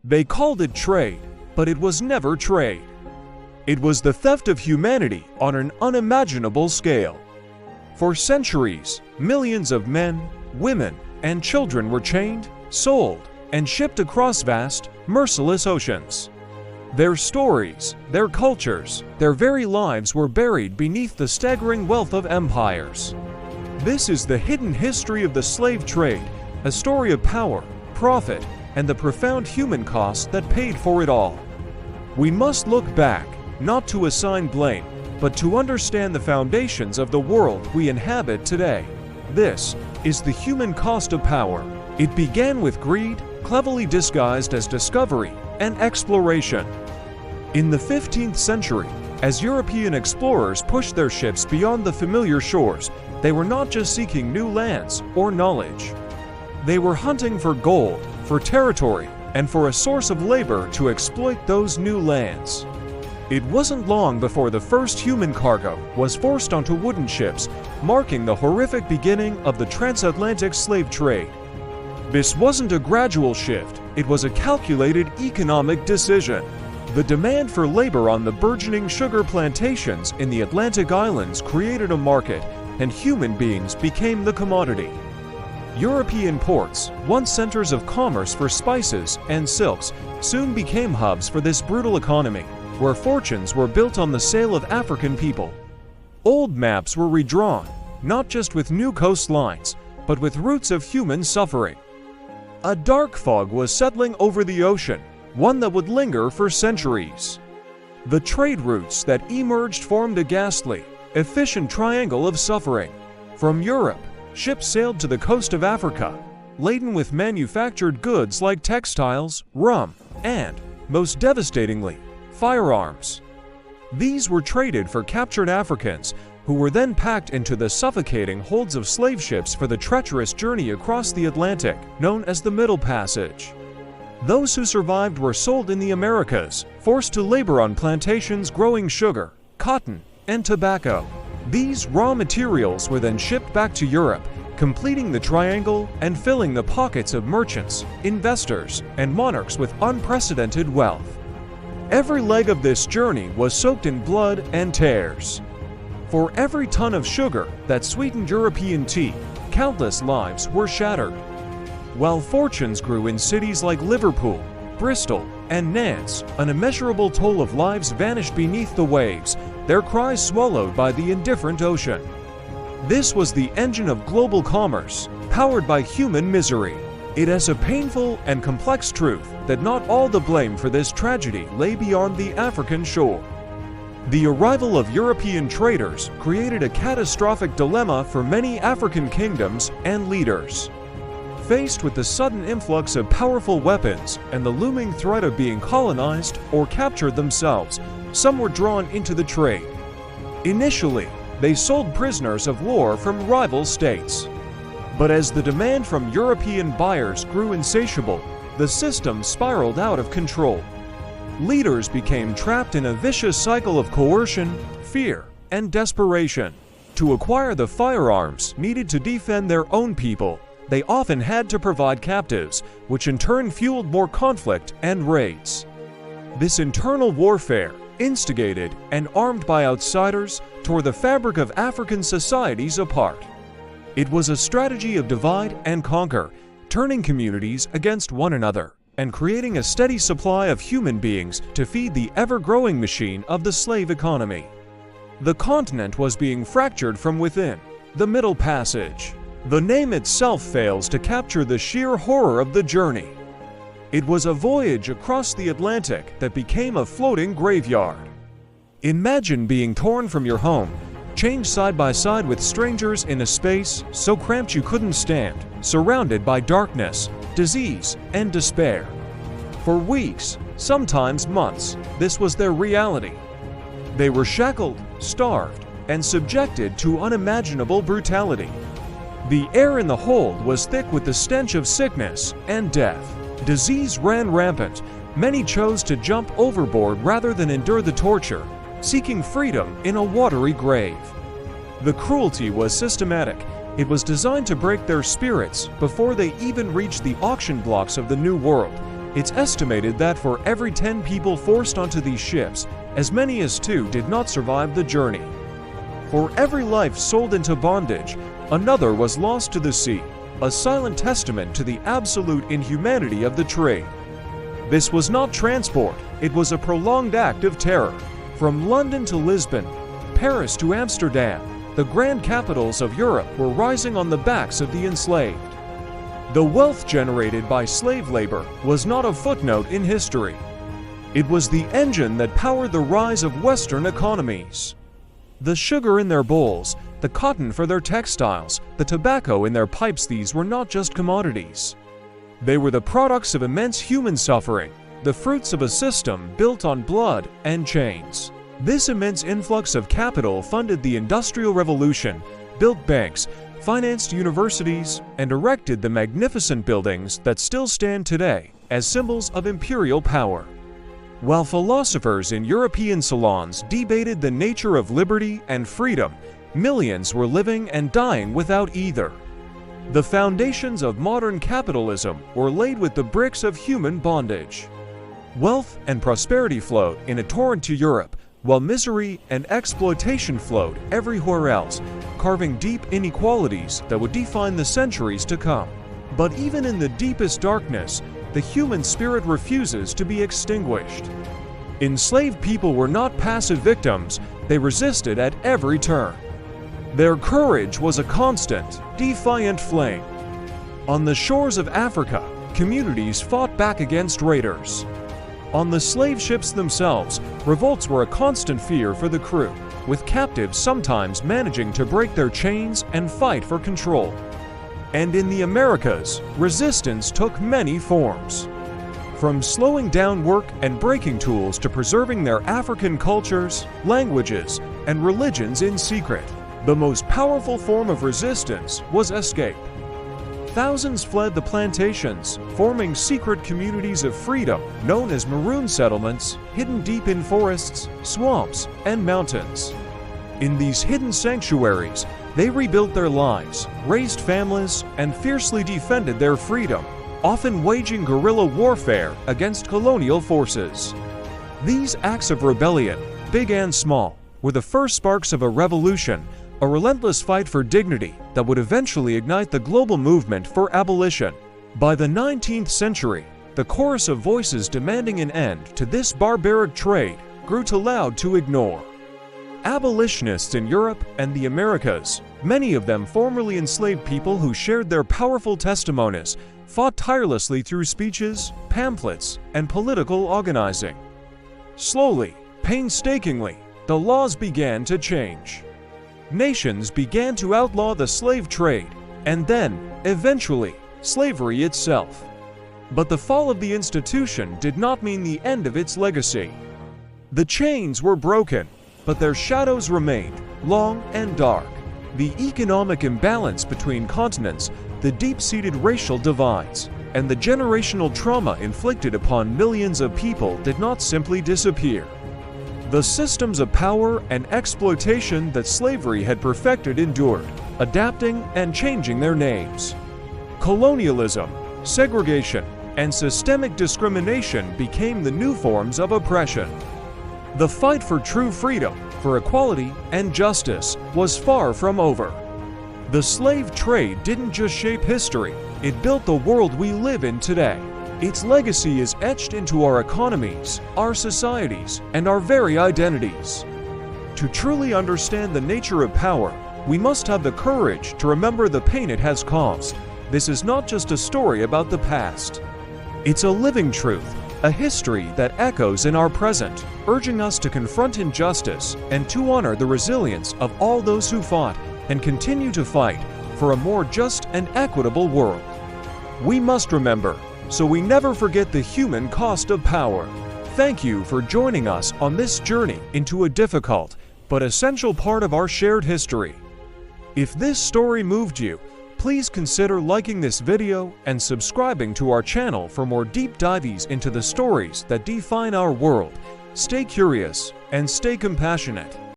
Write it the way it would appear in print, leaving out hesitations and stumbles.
They called it trade, but it was never trade. It was the theft of humanity on an unimaginable scale. For centuries, millions of men, women, and children were chained, sold, and shipped across vast, merciless oceans. Their stories, their cultures, their very lives were buried beneath the staggering wealth of empires. This is the hidden history of the slave trade, a story of power, profit, and the profound human cost that paid for it all. We must look back, not to assign blame, but to understand the foundations of the world we inhabit today. This is the human cost of power. It began with greed, cleverly disguised as discovery and exploration. In the 15th century, as European explorers pushed their ships beyond the familiar shores, they were not just seeking new lands or knowledge. They were hunting for gold, for territory, and for a source of labor to exploit those new lands. It wasn't long before the first human cargo was forced onto wooden ships, marking the horrific beginning of the transatlantic slave trade. This wasn't a gradual shift, it was a calculated economic decision. The demand for labor on the burgeoning sugar plantations in the Atlantic islands created a market, and human beings became the commodity. European ports, once centers of commerce for spices and silks, soon became hubs for this brutal economy, where fortunes were built on the sale of African people. Old maps were redrawn, not just with new coastlines, but with routes of human suffering. A dark fog was settling over the ocean, one that would linger for centuries. The trade routes that emerged formed a ghastly, efficient triangle of suffering. From Europe, ships sailed to the coast of Africa, laden with manufactured goods like textiles, rum, and, most devastatingly, firearms. These were traded for captured Africans, who were then packed into the suffocating holds of slave ships for the treacherous journey across the Atlantic, known as the Middle Passage. Those who survived were sold in the Americas, forced to labor on plantations growing sugar, cotton, and tobacco. These raw materials were then shipped back to Europe, completing the triangle and filling the pockets of merchants, investors, and monarchs with unprecedented wealth. Every leg of this journey was soaked in blood and tears. For every ton of sugar that sweetened European tea, countless lives were shattered. While fortunes grew in cities like Liverpool, Bristol, and Nantes, an immeasurable toll of lives vanished beneath the waves, their cries swallowed by the indifferent ocean. This was the engine of global commerce, powered by human misery. It has a painful and complex truth that not all the blame for this tragedy lay beyond the African shore. The arrival of European traders created a catastrophic dilemma for many African kingdoms and leaders. Faced with the sudden influx of powerful weapons and the looming threat of being colonized or captured themselves, some were drawn into the trade. Initially, they sold prisoners of war from rival states. But as the demand from European buyers grew insatiable, the system spiraled out of control. Leaders became trapped in a vicious cycle of coercion, fear, and desperation. To acquire the firearms needed to defend their own people, they often had to provide captives, which in turn fueled more conflict and raids. This internal warfare, instigated and armed by outsiders, tore the fabric of African societies apart. It was a strategy of divide and conquer, turning communities against one another and creating a steady supply of human beings to feed the ever-growing machine of the slave economy. The continent was being fractured from within, the Middle Passage. The name itself fails to capture the sheer horror of the journey. It was a voyage across the Atlantic that became a floating graveyard. Imagine being torn from your home, chained side by side with strangers in a space so cramped you couldn't stand, surrounded by darkness, disease, and despair. For weeks, sometimes months, this was their reality. They were shackled, starved, and subjected to unimaginable brutality. The air in the hold was thick with the stench of sickness and death. Disease ran rampant. Many chose to jump overboard rather than endure the torture, seeking freedom in a watery grave. The cruelty was systematic. It was designed to break their spirits before they even reached the auction blocks of the New World, It's estimated that for every 10 people forced onto these ships, as many as 2 did not survive the journey. For every life sold into bondage, another was lost to the sea, a silent testament to the absolute inhumanity of the trade. This was not transport, it was a prolonged act of terror. From London to Lisbon, Paris to Amsterdam, the grand capitals of Europe were rising on the backs of the enslaved. The wealth generated by slave labor was not a footnote in history. It was the engine that powered the rise of Western economies. The sugar in their bowls, the cotton for their textiles, the tobacco in their pipes, these were not just commodities. They were the products of immense human suffering, the fruits of a system built on blood and chains. This immense influx of capital funded the Industrial Revolution, built banks, financed universities, and erected the magnificent buildings that still stand today as symbols of imperial power. While philosophers in European salons debated the nature of liberty and freedom, millions were living and dying without either. The foundations of modern capitalism were laid with the bricks of human bondage. Wealth and prosperity flowed in a torrent to Europe, while misery and exploitation flowed everywhere else, carving deep inequalities that would define the centuries to come. But even in the deepest darkness, the human spirit refuses to be extinguished. Enslaved people were not passive victims, they resisted at every turn. Their courage was a constant, defiant flame. On the shores of Africa, communities fought back against raiders. On the slave ships themselves, revolts were a constant fear for the crew, with captives sometimes managing to break their chains and fight for control. And in the Americas, resistance took many forms. From slowing down work and breaking tools to preserving their African cultures, languages, and religions in secret, the most powerful form of resistance was escape. Thousands fled the plantations, forming secret communities of freedom known as maroon settlements, hidden deep in forests, swamps, and mountains. In these hidden sanctuaries, they rebuilt their lives, raised families, and fiercely defended their freedom, often waging guerrilla warfare against colonial forces. These acts of rebellion, big and small, were the first sparks of a revolution, a relentless fight for dignity that would eventually ignite the global movement for abolition. By the 19th century, the chorus of voices demanding an end to this barbaric trade grew too loud to ignore. Abolitionists in Europe and the Americas, many of them formerly enslaved people who shared their powerful testimonies, fought tirelessly through speeches, pamphlets, and political organizing. Slowly, painstakingly, the laws began to change. Nations began to outlaw the slave trade, and then, eventually, slavery itself. But the fall of the institution did not mean the end of its legacy. The chains were broken, but their shadows remained, long and dark. The economic imbalance between continents, the deep-seated racial divides, and the generational trauma inflicted upon millions of people did not simply disappear. The systems of power and exploitation that slavery had perfected endured, adapting and changing their names. Colonialism, segregation, and systemic discrimination became the new forms of oppression. The fight for true freedom, for equality and justice was far from over. The slave trade didn't just shape history, it built the world we live in today. Its legacy is etched into our economies, our societies, and our very identities. To truly understand the nature of power, we must have the courage to remember the pain it has caused. This is not just a story about the past. It's a living truth, a history that echoes in our present, urging us to confront injustice and to honor the resilience of all those who fought and continue to fight for a more just and equitable world. We must remember, so we never forget the human cost of power. Thank you for joining us on this journey into a difficult but essential part of our shared history. If this story moved you, please consider liking this video and subscribing to our channel for more deep dives into the stories that define our world. Stay curious and stay compassionate.